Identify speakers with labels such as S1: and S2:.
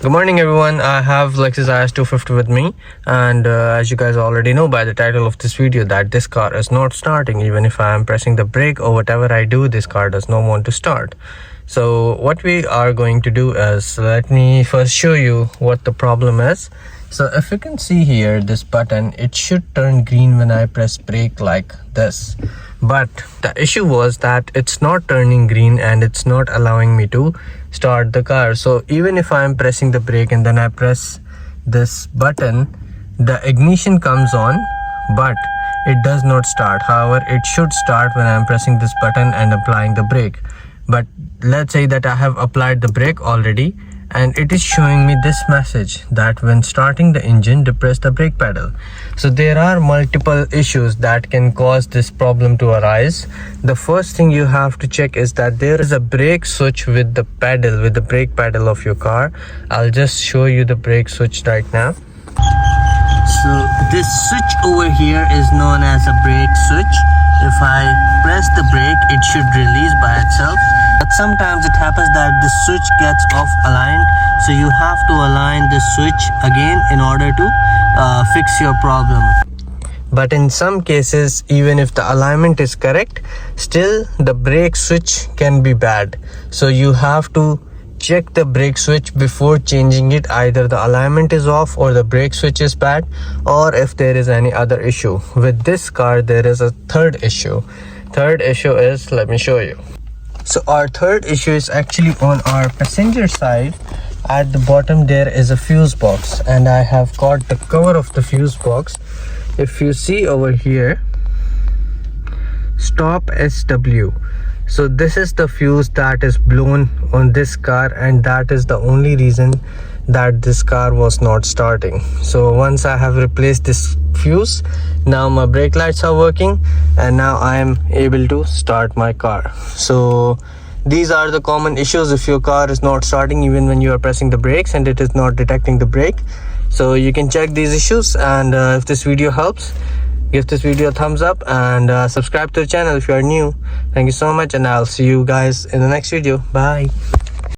S1: Good morning everyone, I have Lexus IS 250 with me, and as you guys already know by the title of this video that this car is not starting. Even if I am pressing the brake or whatever I do, this car does not want to start. So what we are going to do is, let me first show you what the problem is. So if you can see here, this button, it should turn green when I press brake like this, but the issue was that it's not turning green and it's not allowing me to start the car. So even if I am pressing the brake and then I press this button, the ignition comes on but it does not start. However, it should start when I am pressing this button and applying the brake. But let's say that I have applied the brake already and it is showing me this message that when starting the engine, depress the brake pedal. So there are multiple issues that can cause this problem to arise. The first thing you have to check is that there is a brake switch with the pedal, with the brake pedal of your car. I'll just show you the brake switch right now. So this switch over here is known as a brake switch. If I press the brake, it should release by itself. But sometimes it happens that the switch gets off aligned, so you have to align the switch again in order to fix your problem. But in some cases, even if the alignment is correct, still the brake switch can be bad. So you have to check the brake switch before changing it. Either the alignment is off or the brake switch is bad, or if there is any other issue. With this car, there is a third issue. Third issue is, let me show you. So our third issue is actually on our passenger side. At the bottom there is a fuse box, and I have got the cover of the fuse box. If you see over here, stop SW. So this is the fuse that is blown on this car, and that is the only reason that this car was not starting. So once I have replaced this fuse, now my brake lights are working and now I am able to start my car. So these are the common issues if your car is not starting even when you are pressing the brakes and it is not detecting the brake. So you can check these issues, and if this video helps, give this video a thumbs up and subscribe to the channel if you are new. Thank you so much, and I'll see you guys in the next video. Bye.